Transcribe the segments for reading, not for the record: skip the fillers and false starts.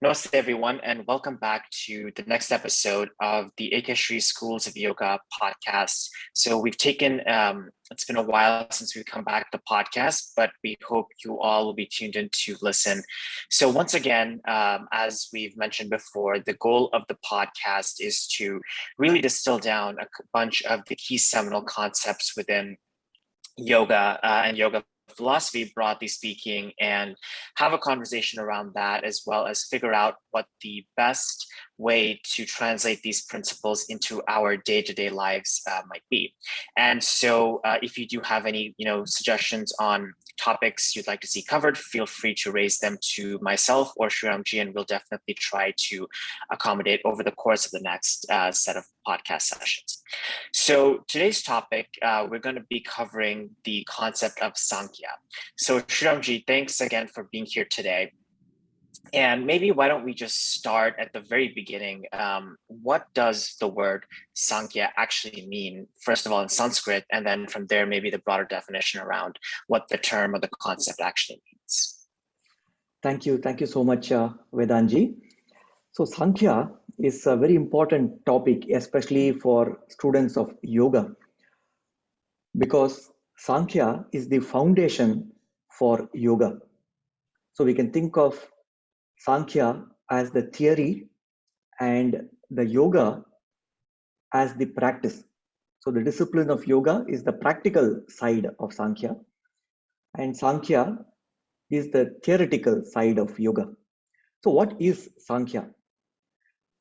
Namaste, everyone, and welcome back to the next episode of the EkaShri Schools of Yoga podcast. So we've taken, it's been a while since we've come back to the podcast, but we hope you all will be tuned in to listen. So once again, as we've mentioned before, the goal of the podcast is to really distill down a bunch of the key seminal concepts within yoga and yoga philosophy, broadly speaking, and have a conversation around that, as well as figure out what the best way to translate these principles into our day-to-day lives might be. And so if you do have any suggestions on topics you'd like to see covered, feel free to raise them to myself or Shriram ji, and we'll definitely try to accommodate over the course of the next set of podcast sessions. So today's topic, we're going to be covering the concept of Sankhya. So Shriram ji, thanks again for being here today. And maybe why don't we just start at the very beginning? What does the word Sankhya actually mean, first of all, in Sanskrit, and then from there, maybe the broader definition around what the term or the concept actually means? Thank you. Thank you so much, Vedant ji. So Sankhya is a very important topic, especially for students of yoga, because Sankhya is the foundation for yoga. So we can think of Sankhya as the theory and the yoga as the practice. So the discipline of yoga is the practical side of Sankhya, and Sankhya is the theoretical side of yoga. So what is Sankhya?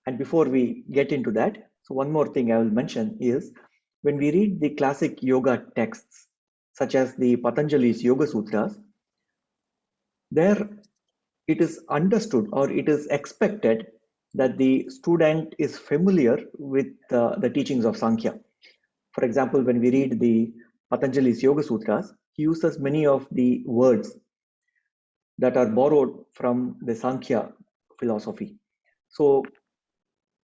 And before we get into that, so one more thing I will mention is when we read the classic yoga texts, such as the Patanjali's Yoga Sutras, there it is understood or it is expected that the student is familiar with the teachings of Sankhya. For example, when we read the Patanjali's Yoga Sutras, he uses many of the words that are borrowed from the Sankhya philosophy. So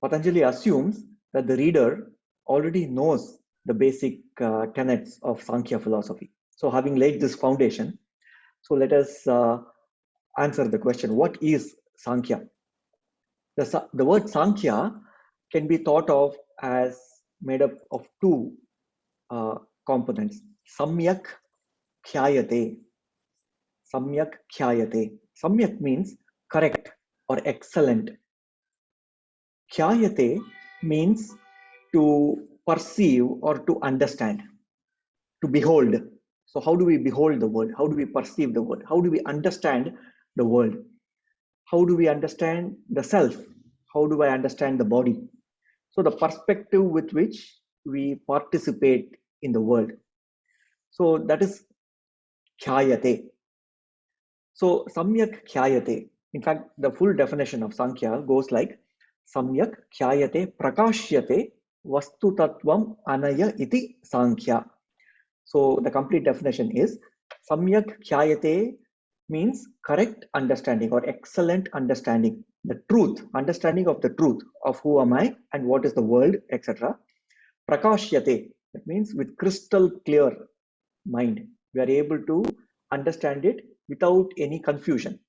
Patanjali assumes that the reader already knows the basic tenets of Sankhya philosophy. So having laid this foundation, so let us answer the question, what is Sankhya? The word Sankhya can be thought of as made up of two components, Samyak Khyayate. Samyak Khyayate. Samyak means correct or excellent. Khyayate means to perceive or to understand, to behold. So how do we behold the world? How do we perceive the world? How do we understand the world? How do we understand the self? How do I understand the body? So the perspective with which we participate in the world. So that is Khyayate. So Samyak Khyayate. In fact, the full definition of Sankhya goes like Samyak Khyayate Prakashyate Vastu Tattvam Anaya iti Sankhya. So the complete definition is Samyak Khyayate means correct understanding or excellent understanding, the truth, understanding of the truth of who am I and what is the world, etc. Prakashyate, that means with crystal clear mind, we are able to understand it without any confusion.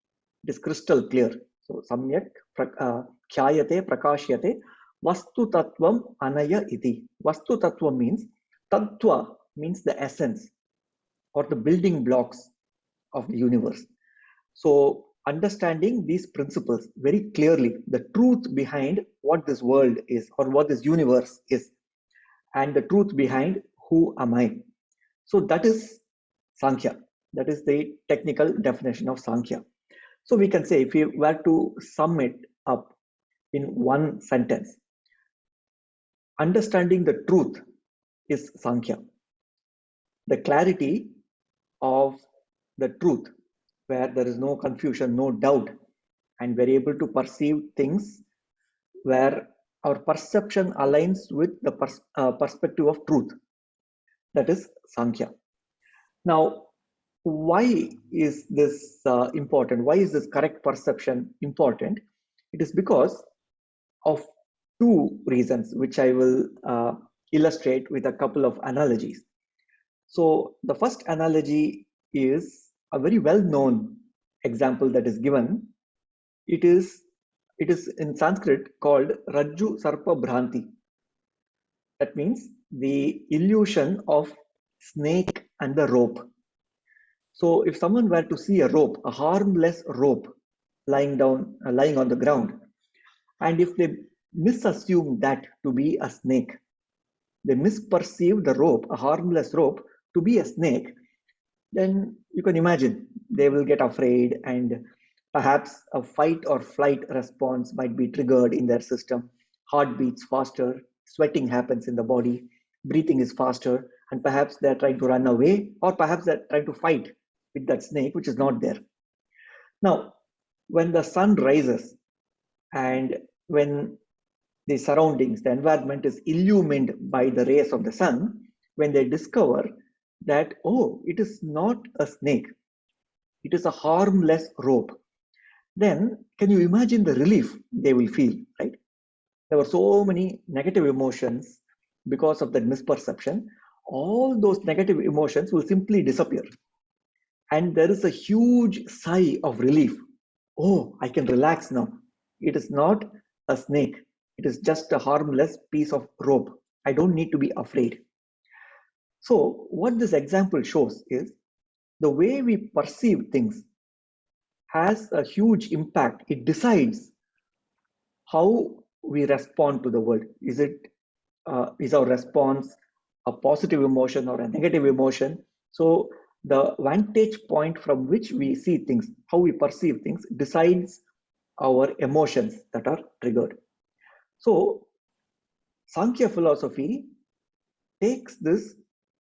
It is crystal clear. So Samyak Khyayate Prakashyate Vastu Tattvam Anaya iti. Vastu Tattva means Tattva means the essence or the building blocks of the universe. So understanding these principles very clearly, the truth behind what this world is or what this universe is, and the truth behind who am I. So that is Sankhya. That is the technical definition of Sankhya. So we can say, if we were to sum it up in one sentence, understanding the truth is Sankhya. The clarity of the truth, where there is no confusion, no doubt, and we're able to perceive things where our perception aligns with the perspective of truth. That is Sankhya. Now, why is this important? Why is this correct perception important? It is because of two reasons, which I will illustrate with a couple of analogies. So the first analogy is a very well-known example that is given. It is It is in Sanskrit called Rajju Sarpa Bhranti. That means the illusion of snake and the rope. So if someone were to see a rope, a harmless rope lying on the ground, and if they misassume that to be a snake, they misperceive the rope, a harmless rope, to be a snake, then you can imagine they will get afraid, and perhaps a fight or flight response might be triggered in their system. Heart beats faster, sweating happens in the body, breathing is faster, and perhaps they're trying to run away, or perhaps they're trying to fight with that snake which is not there. Now, when the sun rises and when the surroundings, the environment is illumined by the rays of the sun, when they discover that, oh, it is not a snake, it is a harmless rope, then can you imagine the relief they will feel, right? There were so many negative emotions because of that misperception. All those negative emotions will simply disappear. And there is a huge sigh of relief. Oh, I can relax now. It is not a snake. It is just a harmless piece of rope. I don't need to be afraid. So what this example shows is the way we perceive things has a huge impact. It decides how we respond to the world. Is our response a positive emotion or a negative emotion? So the vantage point from which we see things, how we perceive things, decides our emotions that are triggered. So Sankhya philosophy takes this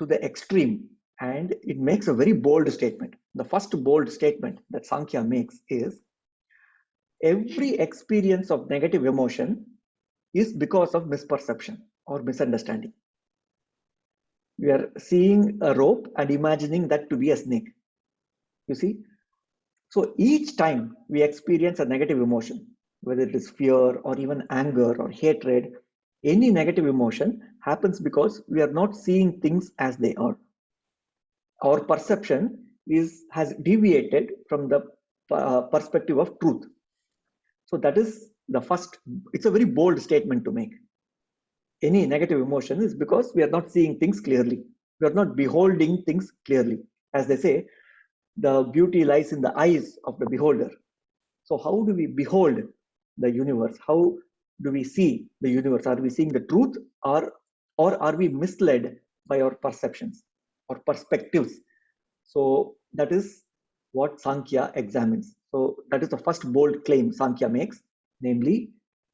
to the extreme, and it makes a very bold statement. The first bold statement that Sankhya makes is every experience of negative emotion is because of misperception or misunderstanding. We are seeing a rope and imagining that to be a snake. You see? So each time we experience a negative emotion, whether it is fear or even anger or hatred, any negative emotion happens because we are not seeing things as they are. Our perception has deviated from the perspective of truth. So that is the first, it's a very bold statement to make. Any negative emotion is because we are not seeing things clearly. We are not beholding things clearly. As they say, the beauty lies in the eyes of the beholder. So how do we behold the universe? How do we see the universe? Are we seeing the truth, or are we misled by our perceptions or perspectives? So that is what Sankhya examines. So that is the first bold claim Sankhya makes, namely,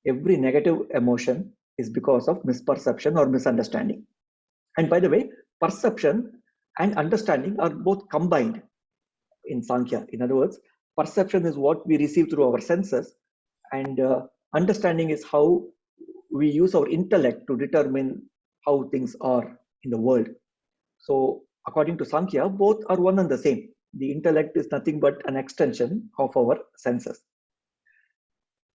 every negative emotion is because of misperception or misunderstanding. And by the way, perception and understanding are both combined in Sankhya. In other words, perception is what we receive through our senses, and understanding is how we use our intellect to determine how things are in the world. So according to Sankhya, both are one and the same. The intellect is nothing but an extension of our senses.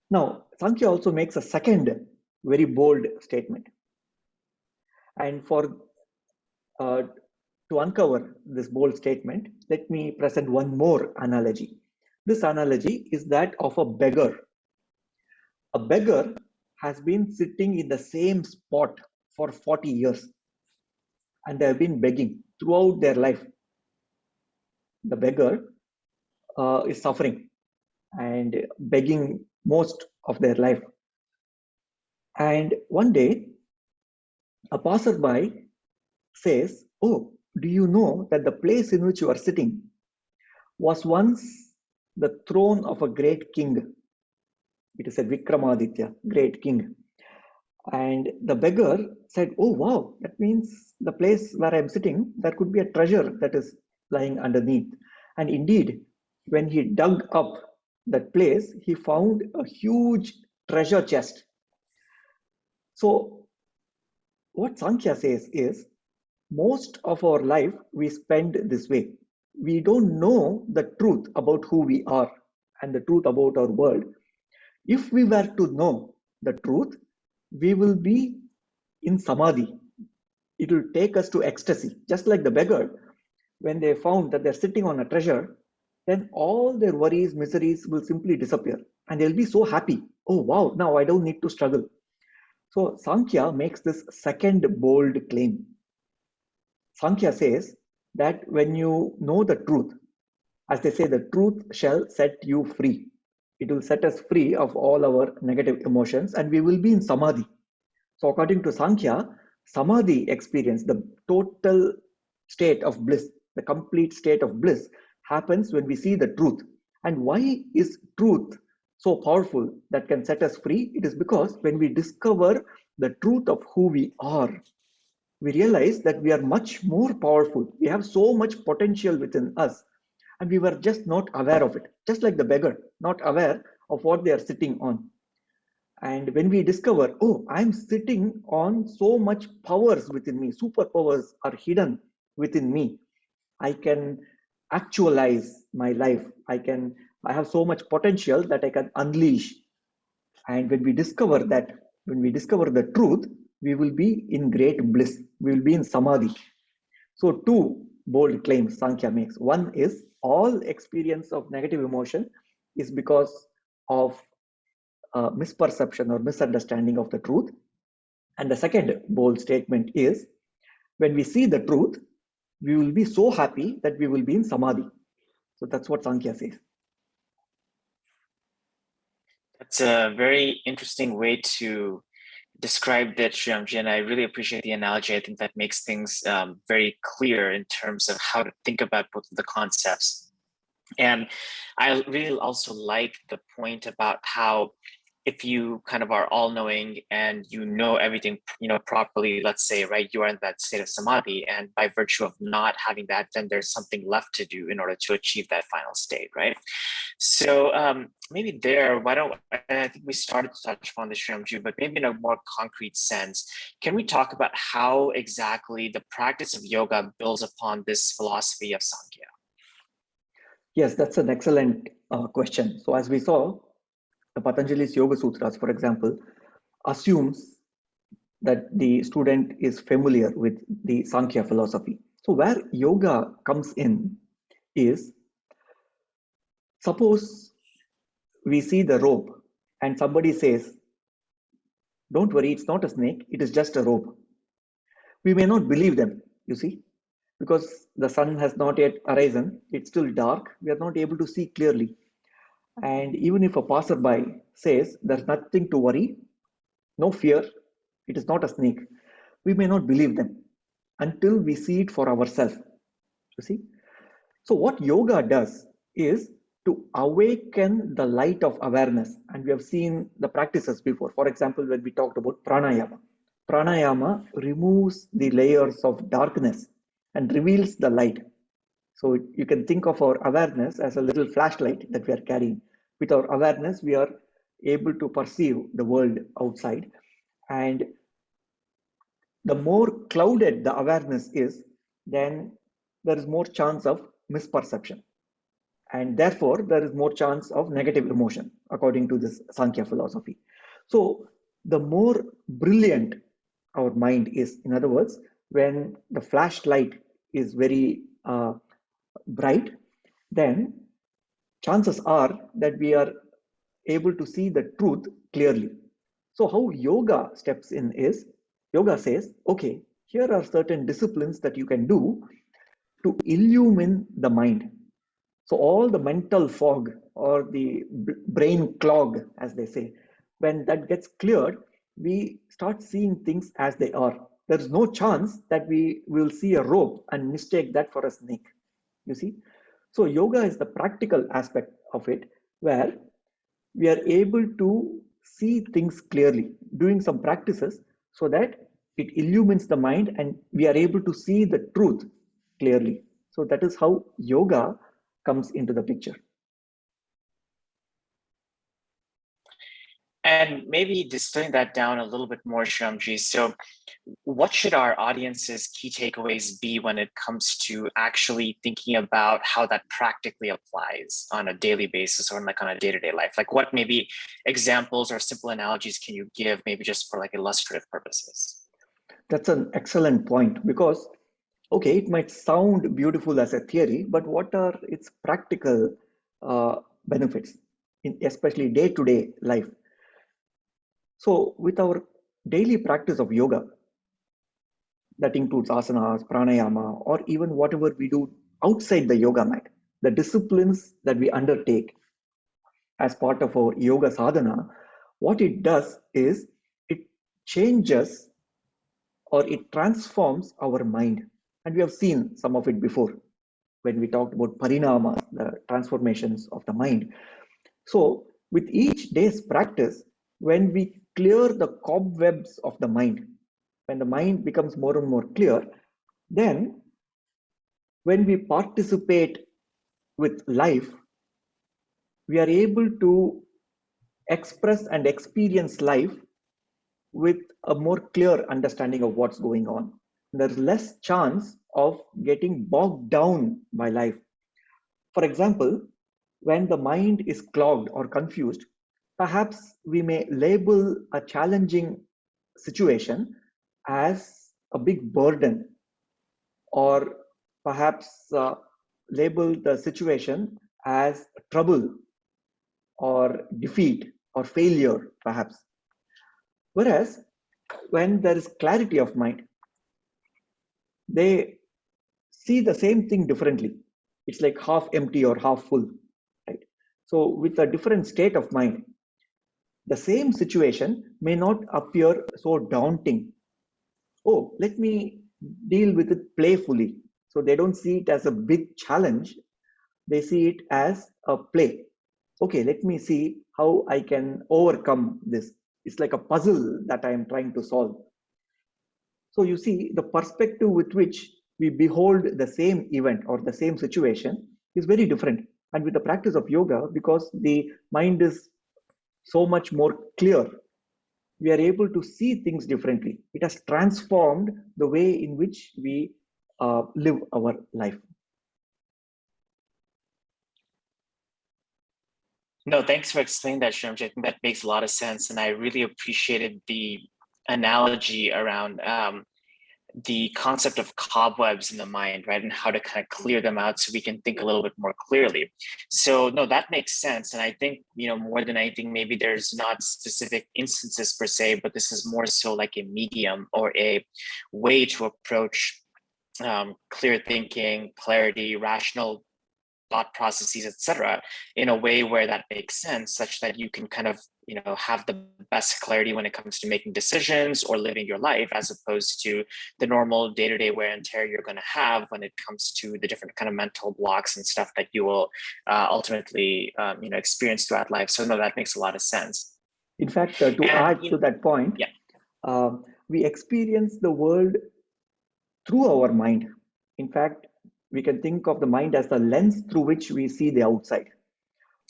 Now, Sankhya also makes a second very bold statement. And to uncover this bold statement, let me present one more analogy. This analogy is that of a beggar. A beggar has been sitting in the same spot for 40 years, and they have been begging throughout their life. The beggar is suffering and begging most of their life. And one day, a passerby says, "Oh, do you know that the place in which you are sitting was once the throne of a great king?" It is a Vikramaditya, great king. And the beggar said, "Oh, wow, that means the place where I'm sitting, there could be a treasure that is lying underneath." And indeed, when he dug up that place, he found a huge treasure chest. So what Sankhya says is, most of our life we spend this way. We don't know the truth about who we are and the truth about our world. If we were to know the truth, we will be in samadhi. It will take us to ecstasy. Just like the beggar, when they found that they're sitting on a treasure, then all their worries, miseries will simply disappear. and they'll be so happy. Oh, wow, now I don't need to struggle. So Sankhya makes this second bold claim. Sankhya says that when you know the truth, as they say, the truth shall set you free. It will set us free of all our negative emotions and we will be in samadhi. So according to Sankhya, samadhi experience, the total state of bliss, the complete state of bliss happens when we see the truth. And why is truth so powerful that can set us free? It is because when we discover the truth of who we are, we realize that we are much more powerful. We have so much potential within us, and we were just not aware of it. Just like the beggar, not aware of what they are sitting on. And when we discover, oh, I'm sitting on so much powers within me, superpowers are hidden within me. I can actualize my life. I have so much potential that I can unleash. And when we discover that, when we discover the truth, we will be in great bliss. We will be in samadhi. So two bold claims Sankhya makes. One is all experience of negative emotion is because of misperception or misunderstanding of the truth. And the second bold statement is when we see the truth, we will be so happy that we will be in samadhi. So that's what Sankhya says. That's a very interesting way to describe that, Shriramji, and I really appreciate the analogy. I think that makes things very clear in terms of how to think about both of the concepts. And I really also like the point about how if you kind of are all-knowing and you know everything, properly, let's say, right, you are in that state of samadhi, and by virtue of not having that, then there's something left to do in order to achieve that final state, right? So maybe there, I think we started to touch upon this, Shriramji, but maybe in a more concrete sense, can we talk about how exactly the practice of yoga builds upon this philosophy of Sankhya? Yes, that's an excellent question. So as we saw, the Patanjali's Yoga Sutras, for example, assumes that the student is familiar with the Sankhya philosophy. So where yoga comes in is, suppose we see the rope and somebody says, don't worry, it's not a snake, it is just a rope. We may not believe them, you see, because the sun has not yet arisen, it's still dark, we are not able to see clearly. And even if a passerby says there's nothing to worry, no fear, it is not a snake, we may not believe them until we see it for ourselves. You see? So, what yoga does is to awaken the light of awareness. And we have seen the practices before. For example, when we talked about pranayama, pranayama removes the layers of darkness and reveals the light. So, you can think of our awareness as a little flashlight that we are carrying. With our awareness, we are able to perceive the world outside. And the more clouded the awareness is, then there is more chance of misperception. And therefore, there is more chance of negative emotion, according to this Sankhya philosophy. So, the more brilliant our mind is, in other words, when the flashlight is very bright, then chances are that we are able to see the truth clearly. So, how yoga steps in is, yoga says, okay, here are certain disciplines that you can do to illumine the mind. So, all the mental fog or the brain clog, as they say, when that gets cleared, we start seeing things as they are. There's no chance that we will see a rope and mistake that for a snake. You see? So, yoga is the practical aspect of it where we are able to see things clearly, doing some practices so that it illumines the mind and we are able to see the truth clearly. So that is how yoga comes into the picture. And maybe distilling that down a little bit more, Shriramji. So, what should our audience's key takeaways be when it comes to actually thinking about how that practically applies on a daily basis or like on a day-to-day life? Like, what maybe examples or simple analogies can you give, maybe just for like illustrative purposes? That's an excellent point because, okay, it might sound beautiful as a theory, but what are its practical benefits? in especially day-to-day life. So with our daily practice of yoga, that includes asanas, pranayama, or even whatever we do outside the yoga mat, the disciplines that we undertake as part of our yoga sadhana, what it does is it changes or it transforms our mind. And we have seen some of it before when we talked about parinamas, the transformations of the mind. So with each day's practice, when we clear the cobwebs of the mind, when the mind becomes more and more clear, then when we participate with life, we are able to express and experience life with a more clear understanding of what's going on. There's less chance of getting bogged down by life. For example, when the mind is clogged or confused, perhaps we may label a challenging situation as a big burden, or perhaps label the situation as trouble or defeat or failure, perhaps. Whereas when there is clarity of mind, they see the same thing differently. It's like half empty or half full, right? So with a different state of mind, the same situation may not appear so daunting. Oh, let me deal with it playfully. So they don't see it as a big challenge. They see it as a play. Okay, let me see how I can overcome this. It's like a puzzle that I am trying to solve. So you see, the perspective with which we behold the same event or the same situation is very different. And with the practice of yoga, because the mind is so much more clear, we are able to see things differently. It has transformed the way in which we live our life. No, thanks for explaining that, Shriram. I think that makes a lot of sense. And I really appreciated the analogy around the concept of cobwebs in the mind, right? And how to kind of clear them out so we can think a little bit more clearly. So no, that makes sense. And I think, more than anything, maybe there's not specific instances per se, but this is more so like a medium or a way to approach clear thinking, clarity, rational thought processes, etc., in a way where that makes sense, such that you can kind of have the best clarity when it comes to making decisions or living your life, as opposed to the normal day-to-day wear and tear you're going to have when it comes to the different kind of mental blocks and stuff that you will ultimately experience throughout life. So no, that makes a lot of sense. In fact, to add to that point, yeah. We experience the world through our mind. In fact, we can think of the mind as the lens through which we see the outside.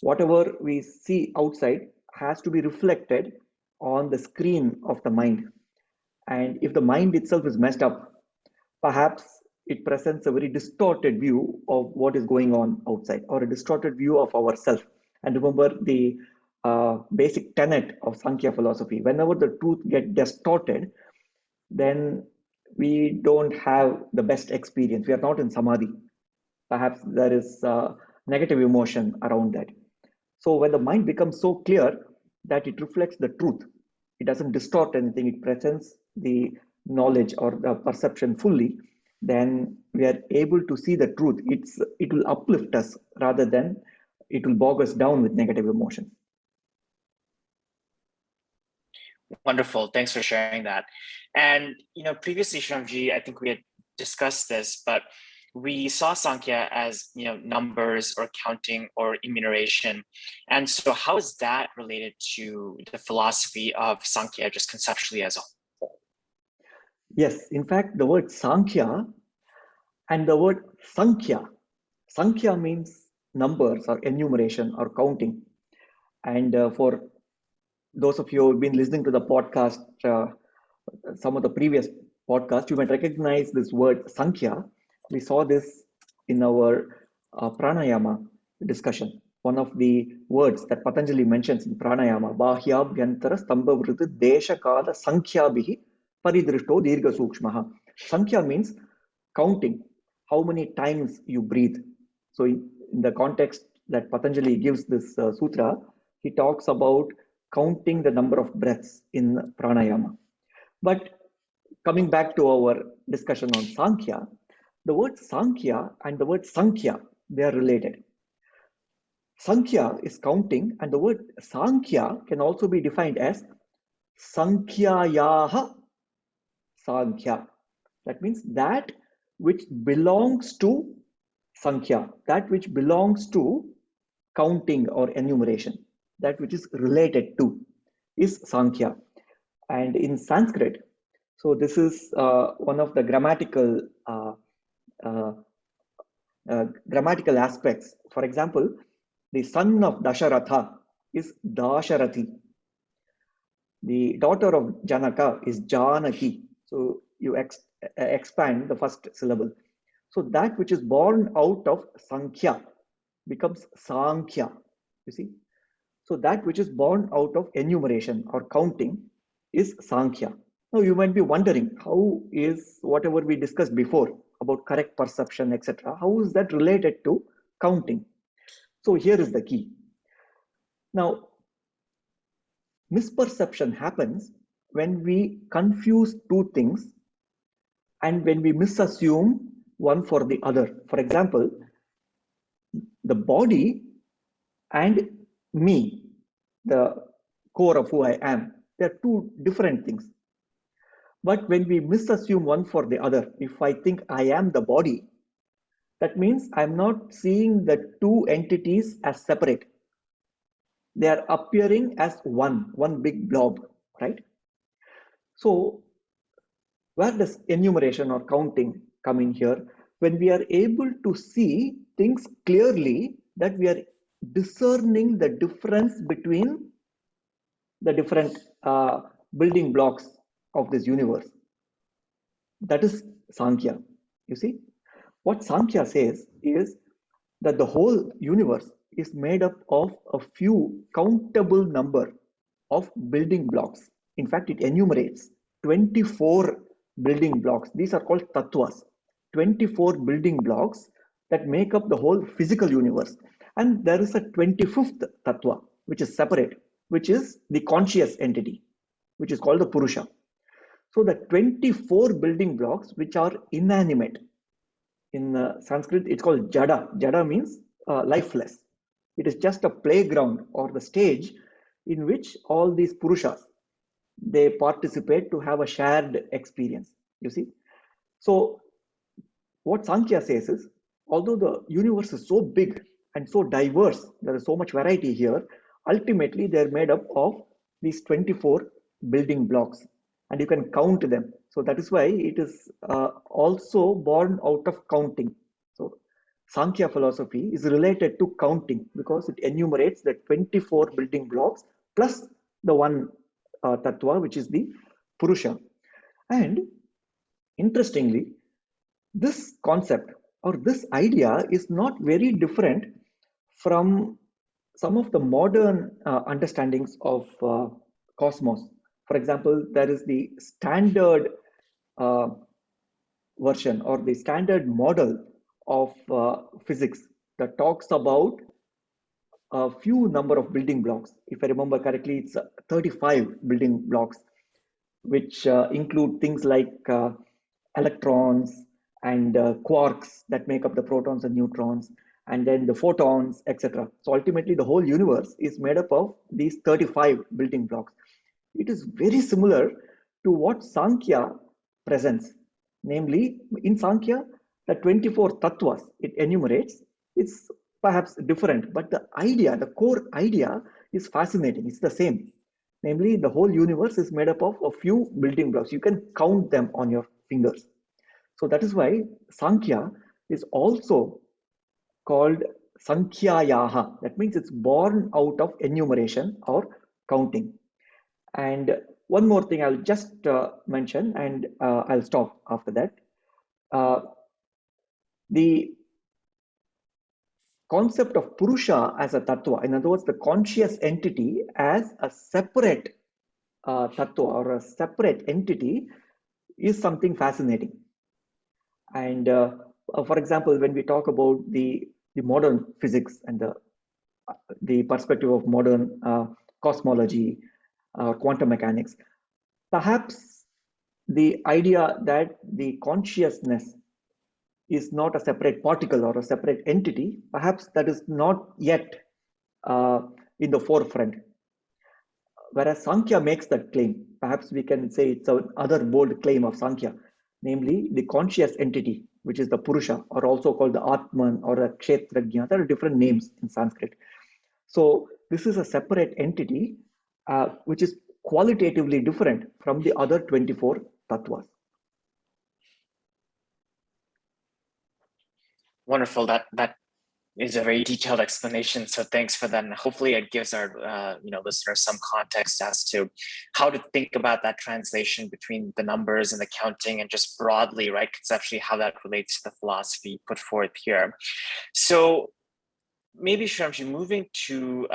Whatever we see outside has to be reflected on the screen of the mind. And if the mind itself is messed up, perhaps it presents a very distorted view of what is going on outside, or a distorted view of ourselves. And remember the basic tenet of Sankhya philosophy: whenever the truth gets distorted, then we don't have the best experience. We are not in samadhi. Perhaps there is negative emotion around that. So when the mind becomes so clear that it reflects the truth, it doesn't distort anything, it presents the knowledge or the perception fully, then we are able to see the truth. It will uplift us rather than it will bog us down with negative emotion. Wonderful. Thanks for sharing that. And, previously, Shriramji, I think we had discussed this, but we saw Sankhya as, numbers or counting or enumeration. And so how is that related to the philosophy of Sankhya, just conceptually as a whole? Yes, in fact, the word Sankhya and the word Sankhya means numbers or enumeration or counting. And for those of you who have been listening to the podcast, some of the previous podcasts, you might recognize this word Sankhya. We saw this in our pranayama discussion. One of the words that Patanjali mentions in pranayama, Bahyabhyantara Stambhavrita Desha Kala Sankhyabihi Paridrishto Dirgha Sukshmaha. Sankhya means counting, how many times you breathe. So in the context that Patanjali gives this sutra, he talks about counting the number of breaths in pranayama. But coming back to our discussion on Sankhya, the word Sankhya and the word Sankhya, they are related. Sankhya is counting, and the word Sankhya can also be defined as Sankhyayaha Sankhya. That means that which belongs to Sankhya, that which belongs to counting or enumeration, that which is related to is Sankhya. And in Sanskrit, so this is one of the uh, grammatical aspects. For example, the son of Dasharatha is Dasharathi. The daughter of Janaka is Janaki. So you expand the first syllable. So that which is born out of Sankhya becomes Sankhya. You see? So that which is born out of enumeration or counting is Sankhya. Now you might be wondering, how is whatever we discussed before about correct perception, etc., how is that related to counting? So here is the key. Now, misperception happens when we confuse two things and when we misassume one for the other. For example, the body and me, the core of who I am, they're two different things. But when we misassume one for the other, if I think I am the body, that means I'm not seeing the two entities as separate. They are appearing as one big blob, right? So where does enumeration or counting come in here? When we are able to see things clearly, that we are discerning the difference between the different building blocks of this universe. That is Sankhya. You see, what Sankhya says is that the whole universe is made up of a few countable number of building blocks. In fact, it enumerates 24 building blocks. These are called tattvas, 24 building blocks that make up the whole physical universe. And there is a 25th tattva, which is separate, which is the conscious entity, which is called the Purusha. So the 24 building blocks, which are inanimate, in Sanskrit, it's called jada. Jada means lifeless. It is just a playground or the stage in which all these Purushas, they participate to have a shared experience, you see. So what Sankhya says is, although the universe is so big and so diverse, there is so much variety here, ultimately they're made up of these 24 building blocks, and you can count them. So that is why it is also born out of counting. So Sankhya philosophy is related to counting because it enumerates the 24 building blocks plus the one tattva, which is the Purusha. And interestingly, this concept or this idea is not very different from some of the modern understandings of cosmos. For example, there is the standard version or the standard model of physics that talks about a few number of building blocks. If I remember correctly, it's 35 building blocks, which include things like electrons and quarks that make up the protons and neutrons, and then the photons, etc. So ultimately, the whole universe is made up of these 35 building blocks. It is very similar to what Sankhya presents. Namely, in Sankhya, the 24 tattvas it enumerates, it's perhaps different, but the idea, the core idea is fascinating. It's the same. Namely, the whole universe is made up of a few building blocks. You can count them on your fingers. So that is why Sankhya is also called Sankhyayaha. That means it's born out of enumeration or counting. And one more thing I'll just mention, and I'll stop after that. The concept of Purusha as a tattva, in other words, the conscious entity as a separate tattva or a separate entity, is something fascinating. And for example, when we talk about the modern physics and the the perspective of modern cosmology or quantum mechanics. Perhaps the idea that the consciousness is not a separate particle or a separate entity, perhaps that is not yet in the forefront. Whereas Sankhya makes that claim, perhaps we can say it's another bold claim of Sankhya, namely the conscious entity, which is the Purusha, or also called the Atman or a Kshetrajna. There are different names in Sanskrit. So this is a separate entity which is qualitatively different from the other 24 tattvas. Wonderful. That is a very detailed explanation. So thanks for that. And hopefully it gives our listeners some context as to how to think about that translation between the numbers and the counting, and just broadly, right, conceptually, how that relates to the philosophy put forth here. So maybe Shriramji, moving to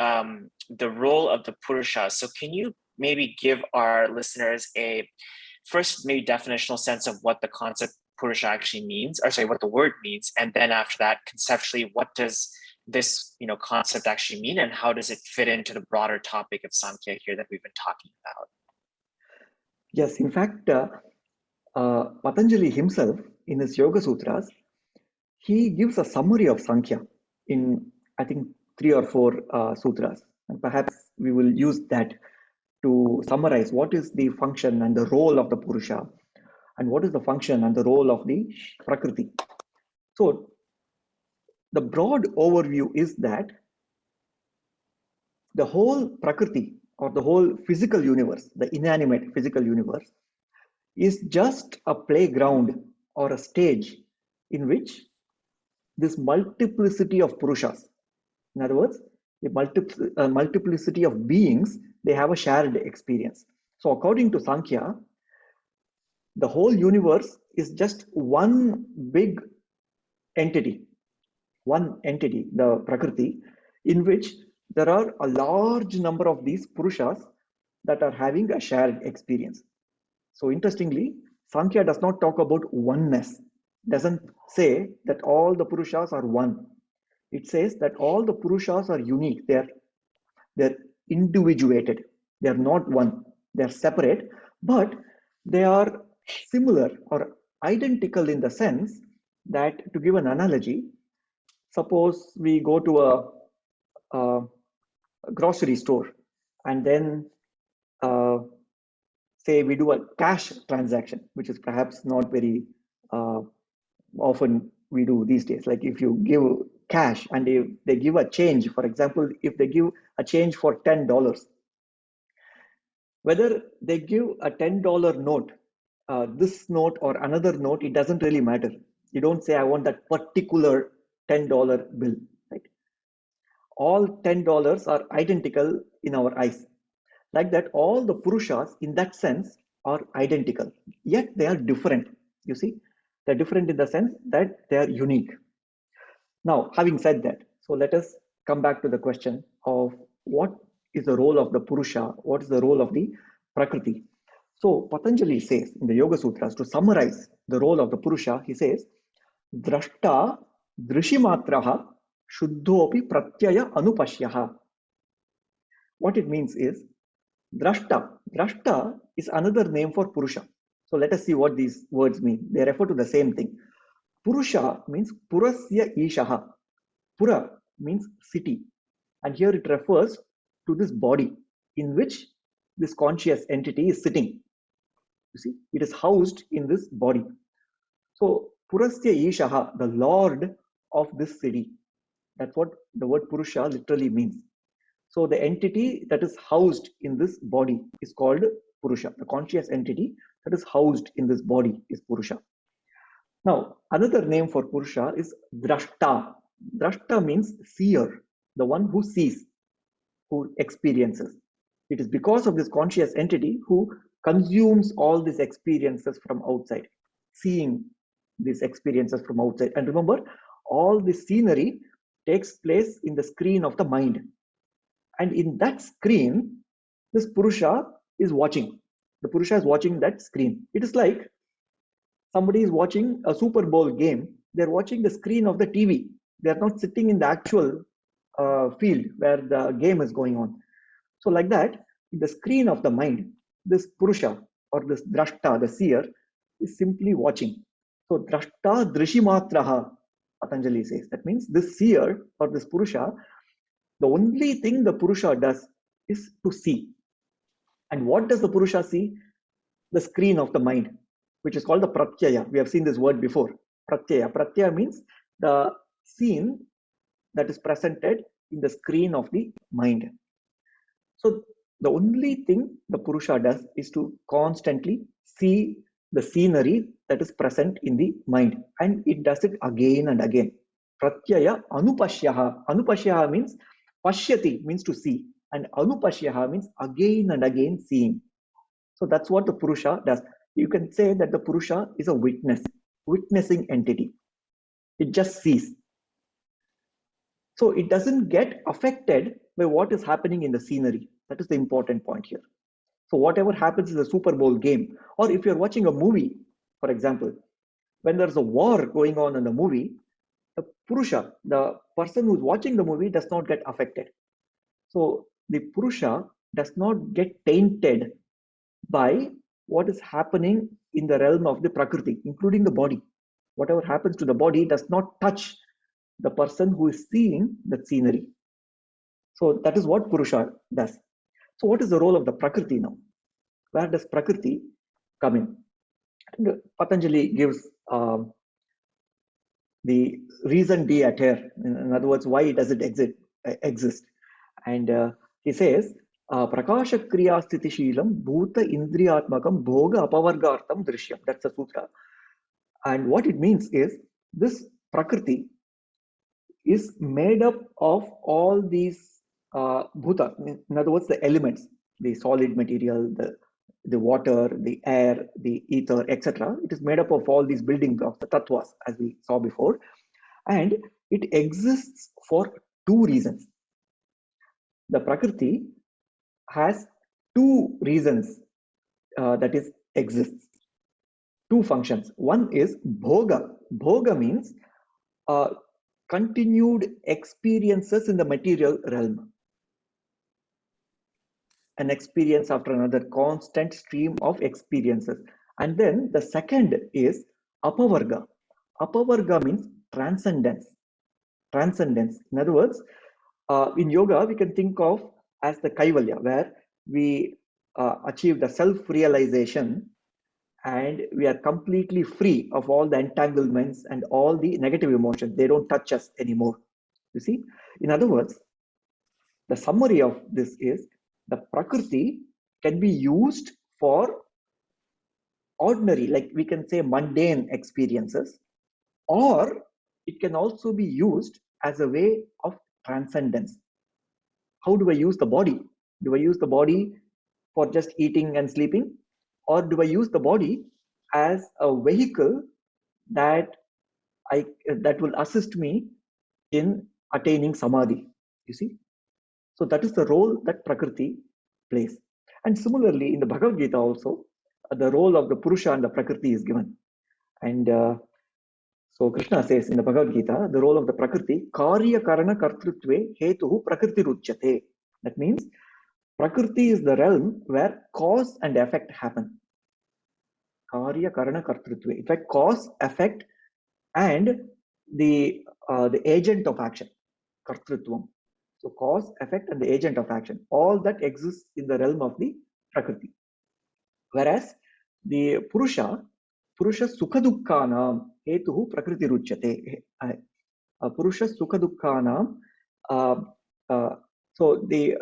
the role of the Purusha. So can you maybe give our listeners a first maybe definitional sense of what the concept Purusha actually means, or sorry, what the word means, and then after that, conceptually, what does this concept actually mean, and how does it fit into the broader topic of Sankhya here that we've been talking about? Yes, in fact, Patanjali himself in his Yoga Sutras, he gives a summary of Sankhya in, I think, 3 or 4 sutras, and perhaps we will use that to summarize what is the function and the role of the Purusha, and what is the function and the role of the Prakriti. So the broad overview is that the whole Prakriti, or the whole physical universe, the inanimate physical universe, is just a playground or a stage in which this multiplicity of Purushas, in other words, the multiplicity of beings, they have a shared experience. So according to Sankhya, the whole universe is just one big entity, the Prakriti, in which there are a large number of these Purushas that are having a shared experience. So interestingly, Sankhya does not talk about oneness, doesn't say that all the Purushas are one. It says that all the Purushas are unique, they're individuated, they're not one, they're separate, but they are similar or identical in the sense that, to give an analogy, suppose we go to a grocery store, and then say we do a cash transaction, which is perhaps not very often we do these days. Like if you give cash and if they give a change, for example, if they give a change for $10, whether they give a $10 note, this note or another note, it doesn't really matter. You don't say, I want that particular $10 bill, right? All $10 are identical in our eyes. Like that, all the Purushas in that sense are identical, yet they are different. You see, they're different in the sense that they are unique. Now, having said that, so let us come back to the question of what is the role of the Purusha, what is the role of the Prakriti. So Patanjali says in the Yoga Sutras, to summarize the role of the Purusha, he says, Drashta Drishimatraha Shuddhopi Pratyaya Anupashyaha. What it means is, Drashta is another name for Purusha. So let us see what these words mean. They refer to the same thing. Purusha means Purasya Ishaha. Pura means city. And here it refers to this body in which this conscious entity is sitting. You see, it is housed in this body. So Purasya Ishaha, the Lord of this city. That's what the word Purusha literally means. So the entity that is housed in this body is called Purusha. The conscious entity that is housed in this body is Purusha. Now, another name for Purusha is Drashta. Drashta means seer, the one who sees, who experiences. It is because of this conscious entity who consumes all these experiences from outside, seeing these experiences from outside. And remember, all this scenery takes place in the screen of the mind. And in that screen, this Purusha is watching. The Purusha is watching that screen. It is like somebody is watching a Super Bowl game. They're watching the screen of the TV. They're not sitting in the actual field where the game is going on. So like that, the screen of the mind, this Purusha or this Drashta, the seer, is simply watching. So Drashta Drishimatraha, Patanjali says. That means this seer or this Purusha, the only thing the Purusha does is to see. And what does the Purusha see? The screen of the mind, which is called the Pratyaya. We have seen this word before. Pratyaya. Pratyaya means the scene that is presented in the screen of the mind. So the only thing the Purusha does is to constantly see the scenery that is present in the mind, and it does it again and again. Pratyaya anupashyaha. Anupashyaha means pashyati means to see, and anupashyaha means again and again seeing. So that's what the Purusha does. You can say that the Purusha is a witnessing entity. It just sees. So it doesn't get affected by what is happening in the scenery. That is the important point here. So whatever happens in the Super Bowl game, or if you're watching a movie, for example, when there's a war going on in the movie, the Purusha, the person who's watching the movie, does not get affected. So the Purusha does not get tainted by what is happening in the realm of the Prakriti, including the body. Whatever happens to the body does not touch the person who is seeing the scenery. So that is what Purusha does. So what is the role of the Prakriti now? Where does Prakriti come in? Patanjali gives the reason d'etre. In other words, why does it exist? And he says, Prakasha Kriya Sthiti Sheelam Bhuta Indriyatmakam Bhoga Apavargartam Drishyam. That's a sutra. And what it means is, this Prakriti is made up of all these bhuta, in other words, the elements, the solid material, the water, the air, the ether, etc. It is made up of all these building blocks, the tattvas, as we saw before. And it exists for two reasons. The Prakriti has two reasons that is exists. Two functions. One is bhoga. Bhoga means continued experiences in the material realm. An experience after another, constant stream of experiences. And then the second is apavarga. Apavarga means transcendence. Transcendence. In other words, in yoga, we can think of as the kaivalya, where we achieve the self-realization and we are completely free of all the entanglements and all the negative emotions. They don't touch us anymore. You see? In other words, the summary of this is the Prakriti can be used for ordinary, like we can say mundane experiences, or it can also be used as a way of transcendence. How do I use the body? Do I use the body for just eating and sleeping? Or do I use the body as a vehicle that will assist me in attaining samadhi? You see? So that is the role that Prakriti plays. And similarly, in the Bhagavad Gita also, the role of the Purusha and the Prakriti is given. And so Krishna says in the Bhagavad Gita, the role of the Prakriti, Karya Karana Kartrutve Hetuhu Prakriti Ruchyate. That means Prakriti is the realm where cause and effect happen. Karya Karana Kartrutve. In fact, cause, effect, and the agent of action, Kartrutvam. So cause, effect, and the agent of action, all that exists in the realm of the Prakriti. Whereas the Purusha Sukhadukkhanam hetuhu Prakriti ruchyate. Purusha Sukhadukkhanam. So the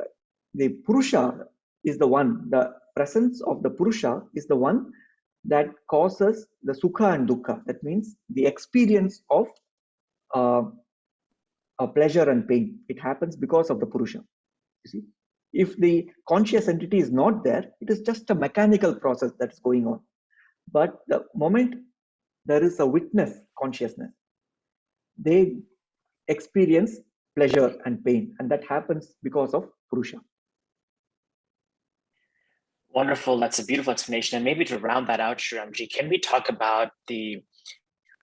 Purusha is the one, the presence of the Purusha is the one that causes the Sukha and Dukkha. That means the experience of pleasure and pain. It happens because of the Purusha. You see, if the conscious entity is not there, it is just a mechanical process that's going on. But the moment there is a witness consciousness, they experience pleasure and pain, and that happens because of Purusha. Wonderful. That's a beautiful explanation. And maybe to round that out, Shriramji, can we talk about the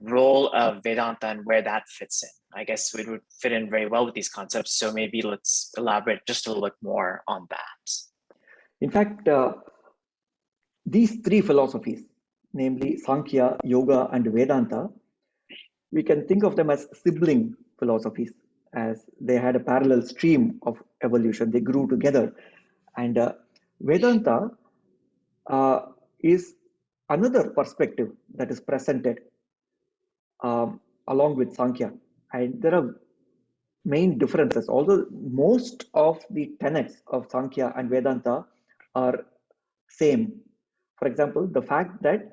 role of Vedanta and where that fits in. I guess it would fit in very well with these concepts. So maybe let's elaborate just a little bit more on that. In fact, these three philosophies, namely Sankhya, Yoga, and Vedanta, we can think of them as sibling philosophies, as they had a parallel stream of evolution. They grew together. And Vedanta is another perspective that is presented along with Sankhya. And there are main differences, although most of the tenets of Sankhya and Vedanta are same. For example, the fact that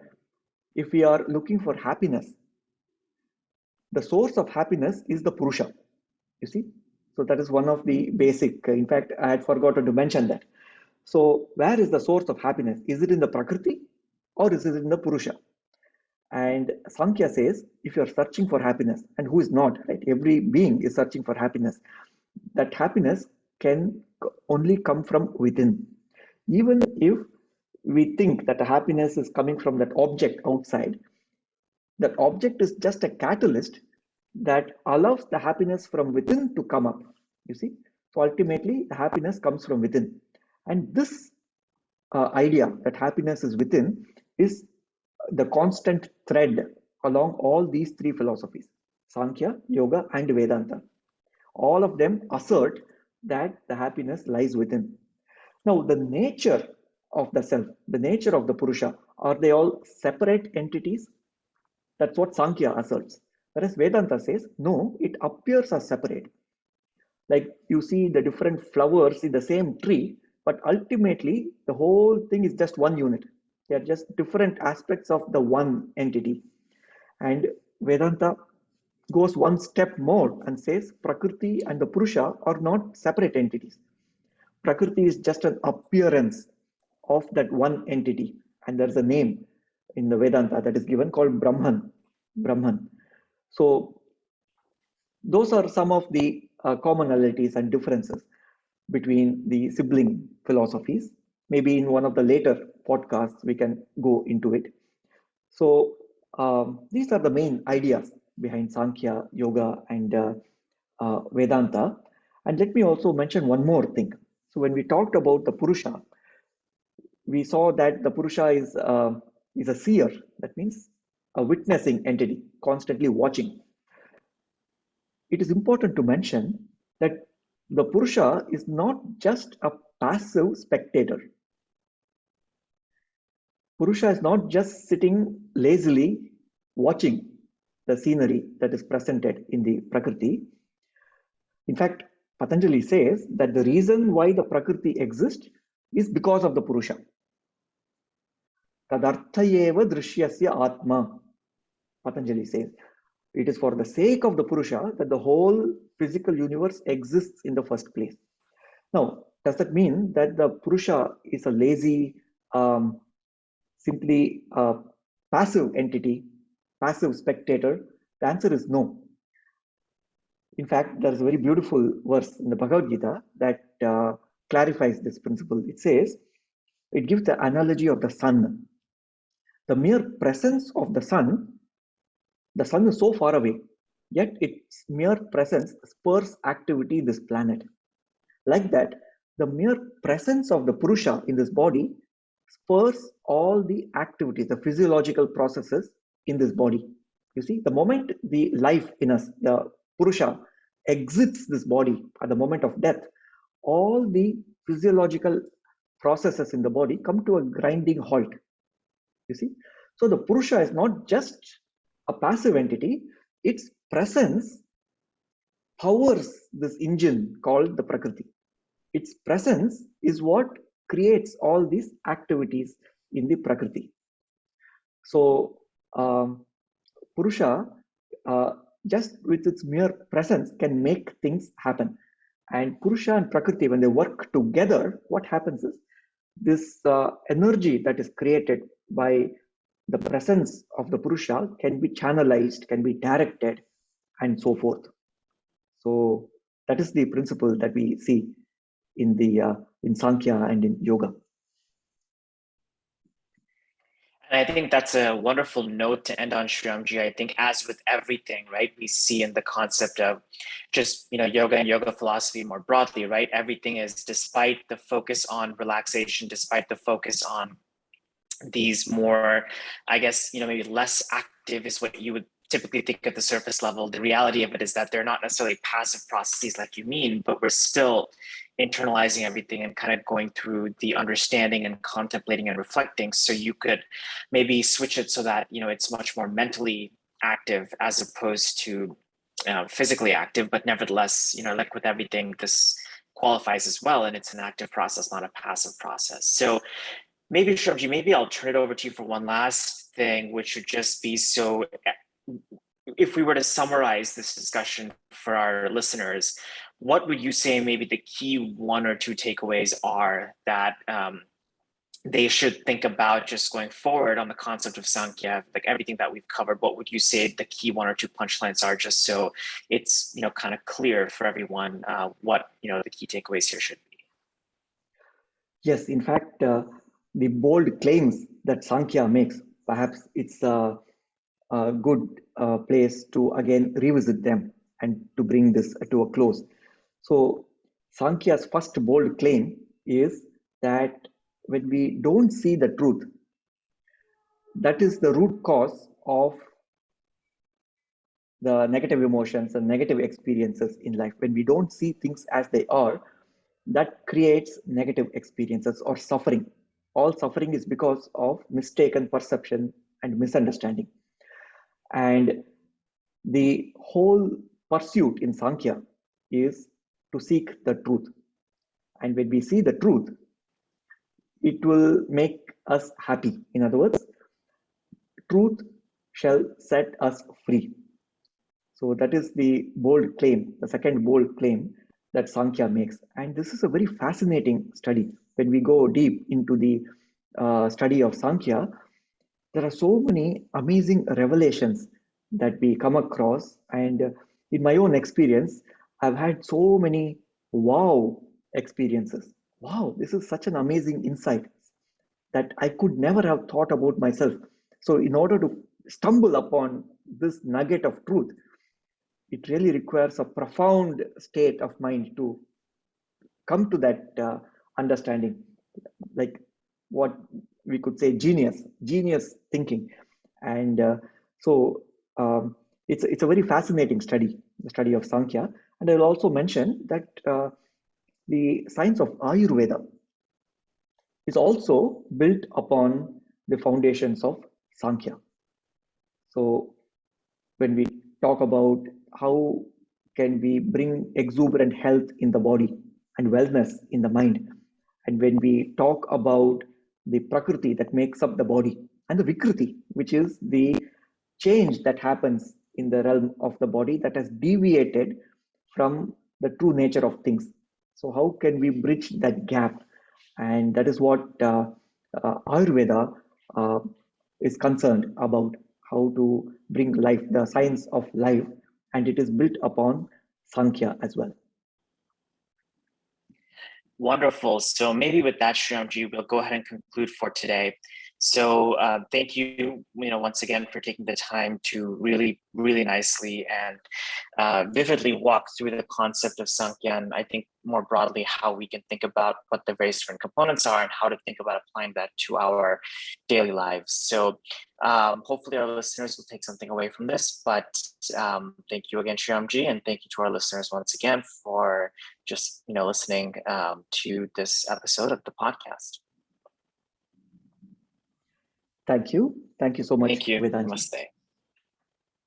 if we are looking for happiness, the source of happiness is the Purusha, you see. So that is one of the basic, in fact, I had forgotten to mention that. So where is the source of happiness? Is it in the Prakriti or is it in the Purusha? And Sankhya says, if you're searching for happiness, and who is not, right? Every being is searching for happiness. That happiness can only come from within. Even if we think that the happiness is coming from that object outside, that object is just a catalyst that allows the happiness from within to come up, you see. So ultimately, the happiness comes from within. And this idea that happiness is within is the constant thread along all these three philosophies, Sankhya, Yoga, and Vedanta. All of them assert that the happiness lies within. Now, the nature of the self, the nature of the Purusha, are they all separate entities? That's what Sankhya asserts. Whereas Vedanta says, no, it appears as separate. Like you see the different flowers in the same tree, but ultimately the whole thing is just one unit. They are just different aspects of the one entity. And Vedanta goes one step more and says Prakriti and the Purusha are not separate entities. Prakriti is just an appearance of that one entity. And there's a name in the Vedanta that is given called Brahman. Brahman. So those are some of the commonalities and differences between the sibling philosophies. Maybe in one of the later podcasts, we can go into it. So these are the main ideas behind Sankhya, Yoga, and Vedanta. And let me also mention one more thing. So when we talked about the Purusha, we saw that the Purusha is a seer. That means a witnessing entity, constantly watching. It is important to mention that the Purusha is not just a passive spectator. Purusha is not just sitting lazily watching the scenery that is presented in the Prakriti. In fact, Patanjali says that the reason why the Prakriti exists is because of the Purusha. Tadarthayeva drishyasya atma, Patanjali says. It is for the sake of the Purusha that the whole physical universe exists in the first place. Now, does that mean that the Purusha is a lazy, simply passive entity, passive spectator? The answer is no. In fact, there is a very beautiful verse in the Bhagavad Gita that clarifies this principle. It says, it gives the analogy of the sun. The mere presence of the sun is so far away, yet its mere presence spurs activity in this planet. Like that, the mere presence of the Purusha in this body spurs all the activities, the physiological processes in this body. You see, the moment the life in us, the Purusha, exits this body at the moment of death, all the physiological processes in the body come to a grinding halt. You see, so the Purusha is not just a passive entity, its presence powers this engine called the Prakriti. Its presence is what creates all these activities in the Prakriti. So Purusha, just with its mere presence, can make things happen. And Purusha and Prakriti, when they work together, what happens is this energy that is created by the presence of the Purusha can be channelized, can be directed, and so forth. So that is the principle that we see in Sankhya and in Yoga. And I think that's a wonderful note to end on, Shriramji. I think as with everything, right, we see in the concept of just, yoga and yoga philosophy more broadly, right? Everything is, despite the focus on relaxation, despite the focus on these more, I guess, maybe less active is what you would typically think at the surface level. The reality of it is that they're not necessarily passive processes like you mean, but we're still internalizing everything and kind of going through the understanding and contemplating and reflecting. So you could maybe switch it so that, it's much more mentally active as opposed to physically active, but nevertheless, like with everything, this qualifies as well. And it's an active process, not a passive process. So maybe, Shriramji, maybe I'll turn it over to you for one last thing, which would just be, so if we were to summarize this discussion for our listeners, what would you say maybe the key one or two takeaways are that they should think about just going forward on the concept of Sankhya, like everything that we've covered? What would you say the key one or two punchlines are, just so it's, kind of clear for everyone what, the key takeaways here should be? Yes, in fact, the bold claims that Sankhya makes, perhaps it's a good place to again revisit them and to bring this to a close. So Sankhya's first bold claim is that when we don't see the truth, that is the root cause of the negative emotions and negative experiences in life. When we don't see things as they are, that creates negative experiences or suffering. All suffering is because of mistaken perception and misunderstanding. And the whole pursuit in Sankhya is to seek the truth. And when we see the truth, it will make us happy. In other words, truth shall set us free. So that is the bold claim, the second bold claim that Sankhya makes. And this is a very fascinating study. When we go deep into the study of Sankhya, there are so many amazing revelations that we come across. And in my own experience, I've had so many wow experiences. Wow, this is such an amazing insight that I could never have thought about myself. So, in order to stumble upon this nugget of truth, it really requires a profound state of mind to come to that understanding, like what we could say genius thinking. And so it's a very fascinating study, the study of Sankhya. And I'll also mention that the science of Ayurveda is also built upon the foundations of Sankhya. So when we talk about how can we bring exuberant health in the body and wellness in the mind, and when we talk about the prakriti that makes up the body, and the vikriti, which is the change that happens in the realm of the body that has deviated from the true nature of things. So how can we bridge that gap? And that is what Ayurveda is concerned about, how to bring life, the science of life, and it is built upon Sankhya as well. Wonderful. So maybe with that, Shriramji, we'll go ahead and conclude for today. So thank you, once again for taking the time to really, really nicely and vividly walk through the concept of Sankhya, and I think more broadly how we can think about what the various different components are and how to think about applying that to our daily lives. So hopefully our listeners will take something away from this. But thank you again, Shriramji, and thank you to our listeners once again for just listening to this episode of the podcast. Thank you so much. Thank you. Vedant. Namaste.